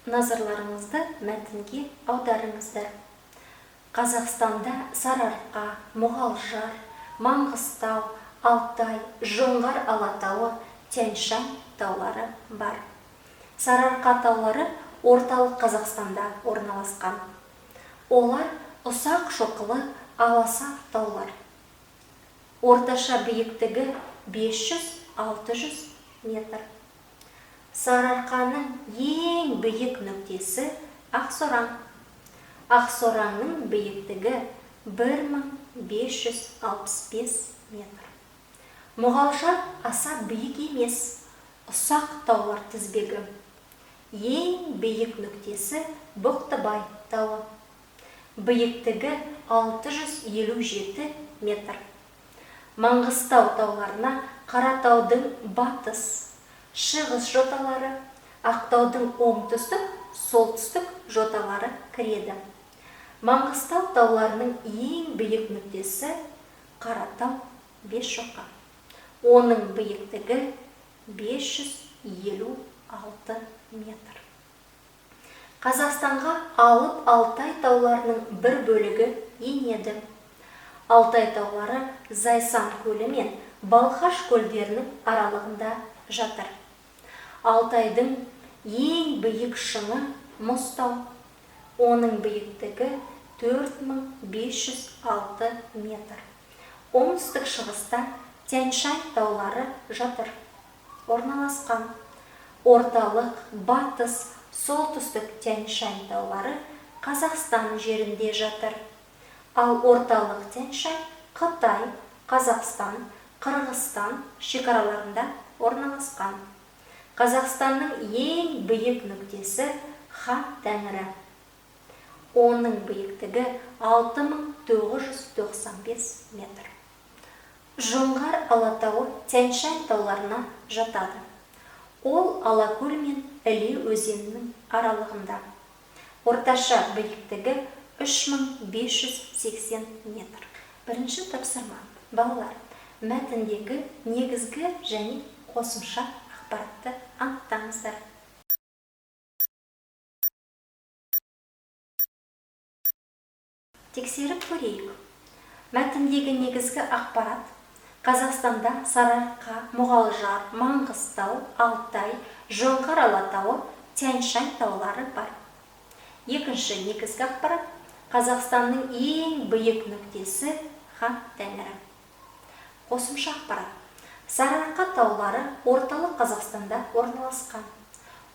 Назарларыңызды мәтінге аударыңыздар. Қазақстанда Сарыарқа, Мұғалжар, Маңғыстау, Алтай, Жоңғар алатауы, Тянь-Шань таулары бар. Сарыарқа таулары орталық Қазақстанда орналасқан. Олар ұсақ шоқылы аласа таулар. Орташа биіктігі 500-600 метр. Сарыарқаның ең биік нүктесі Ақсораң. Ақсораңның биіктігі 1565 метр. Мұғалжар аса биік емес, ұсақ таулар тізбегі. Ең биік нүктесі Бұқтыбай тауы. Биіктігі 657 метр. Маңғыстау тауларына Қаратаудың батыс, шығыс жоталары, Ақтаудың оңтүстік, солтүстік жоталары кіреді. Маңғыстау тауларының ең биік нүктесі Қаратау Бесшоқы. Оның биіктігі 556 метр. Қазақстанға Алып Алтай тауларының бір бөлігі енеді. Алтай таулары Зайсан көлі мен Балқаш көлдерінің аралығында жатыр. Алтайдың ең биік шыңы Мұзтау. Оның биіктігі 4506 метр. Оңтүстік шығыста Тянь-Шань таулары жатыр. Орналасқан. Орталық, батыс, солтүстік Тянь-Шань таулары Қазақстан жерінде жатыр. Ал орталық Тянь-Шань Қытай, Қазақстан, Қырғызстан шекараларында орналасқан. Қазақстанның ең биік нүктесі Хан Тәңірі. Оның биіктігі 6995 метр. Жоңғар алатауы Тянь-Шань тауларына жатады. Ол Алакөл мен Іле өзенінің аралығында. Орташа биіктігі 3580 метр. Бірінші тапсырма. Балалар, мәтіндегі негізгі және қосымша ақпаратты анықтаңыздар. Тексеріп көрейік. Мәтіндегі негізгі ақпарат Қазақстанда Сарыарқа, Мұғалжар, Маңғыстау, Алтай, Жоңғар алатауы, Тянь-Шань таулары бар. Екінші негізгі ақпарат Қазақстанның ең биік нүктесі Хан Тәңірі. Қосымша ақпарат. Сарыарқа таулары орталық Қазақстанда орналасқан.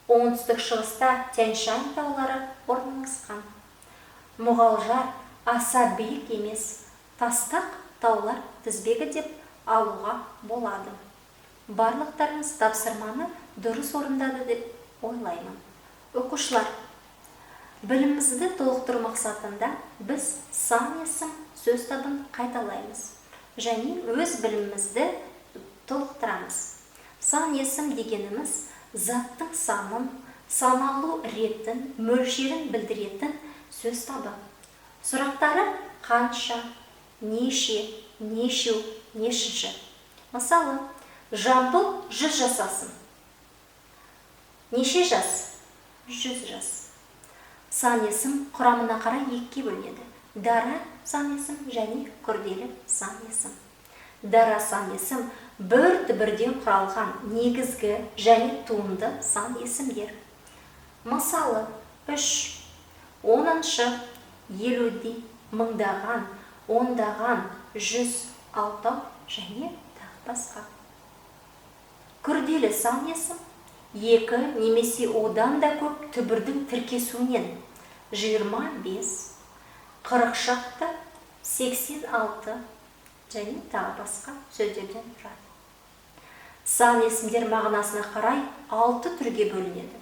Оңтүстік шығыста Тянь-Шань таулары орналасқан. Мұғалжар аса биік емес, тастақ таулар тізбегі деп алуға болады. Барлықтарыңыз тапсырманы дұрыс орындады деп ойлаймын. Оқушылар, білімімізді толықтыру мақсатында біз сан есім сөз табын қайталаймыз және өз білімімізді толықтырамыз. Сан есім дегеніміз заттың санын, саналу ретін, мөлшерін білдіретін сөз табы. Сұрақтары қанша, неше, нешеу, нешінші. Мысалы, Жамбыл 100 жасасын. Неше жас? 100 жас. Сан есім құрамына қарай екіге бөлінеді. Дара сан есім және күрделі сан есім. Дара сан есім бір-бірден құралған негізгі және туынды сан есімдер. Мысалы, 3, 10-шы, 50, мыңдаған, ондаған, 100, алтау және тағы басқа. Күрделі сан есім 2 немесе одан да көп түбірдің тіркесуінен 25, 40 шақты, 86 және тағы басқа сөздерден тұрады. Сан есімдер мағынасына қарай 6 түрге бөлінеді.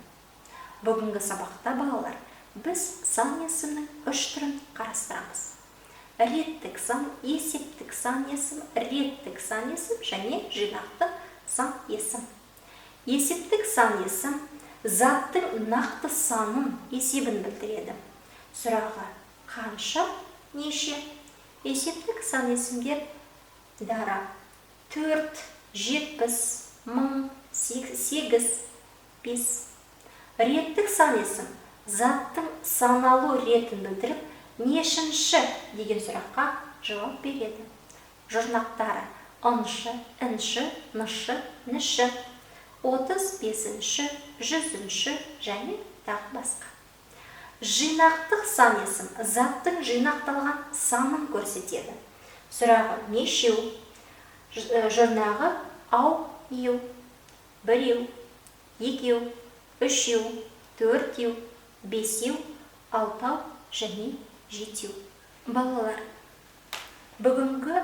Бүгінгі сабақта балалар, біз сан есімнің 3 түрін қарастырамыз. Реттік сан, есептік сан есім, реттік сан есім және жинақты сан есім. Есептік сан есім заттың нақты санын есебін білдіреді. Сұрағы қанша, неше? Есептік сан есімдер дара 4, 70, 1000, 8, 5. Реттік сан есім заттың саналу ретін білдіріп, нешінші деген сұраққа жауап береді. Жұрнақтары ыншы, інші, нышы, ніші, 35-ші, 100-ші және тағы басқа. Жинақтық сан есім заттың жинақталған санын көрсетеді. Сұрағы нешеу, жұрнағы ау, еу, біреу, екеу, үшеу, төртеу, бесеу, алтау және жетеу. Балалар, бүгінгі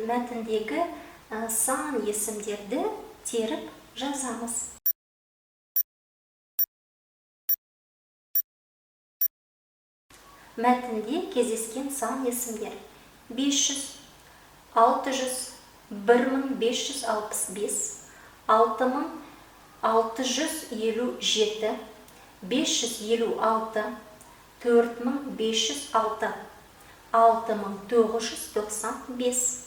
мәтіндегі сан есімдерді теріп жазамыз. Мәтінде кездескен сан есімдер: 500, 600, 1565, 6657, 556, 4506, 6995,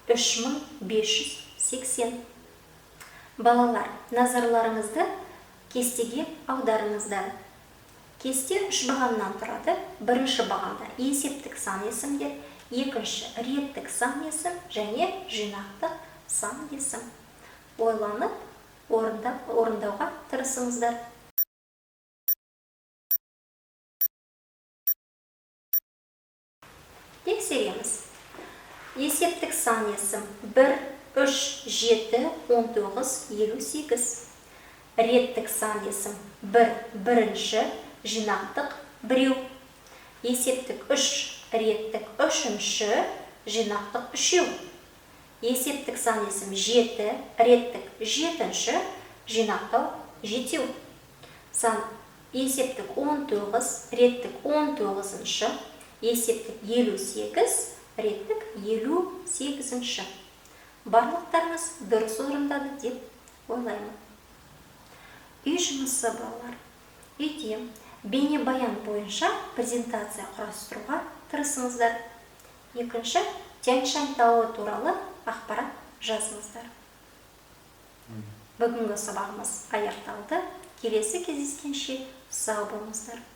3580. Балалар, назарларыңызды кестеге аударыңыздар. Кесте 3 бағаннан тұрады. Бірінші бағанда есептік сан есімдер, екінші реттік сан есім және жинақтық сан есім. Ойланып, орындауға тырысыңыздар. Тексереміз. Есептік сан есім 1, 3, 7, 19, 58. Реттік сан есім 1, бірінші, жинақтық 1. Есептік 3, реттік 3-ші, жинақтық 3. Есептік сан есім 7, реттік 7-ші, жинақтау 7. Есептік 19, реттік 19-ші, есептік 58, реттік 58-ші. Барлықтарыңыз дұрыс орындады деп ойлаймын. Үй жұмысы балалар. Үйде бейнебаян бойынша презентация құрастыруға тырысыңыздар. Екінші, Тянь-Шань тауы туралы ақпарат жазыңыздар. Бүгінгі сабағымыз аяқталды. Келесі кездескенше сау болыңыздар.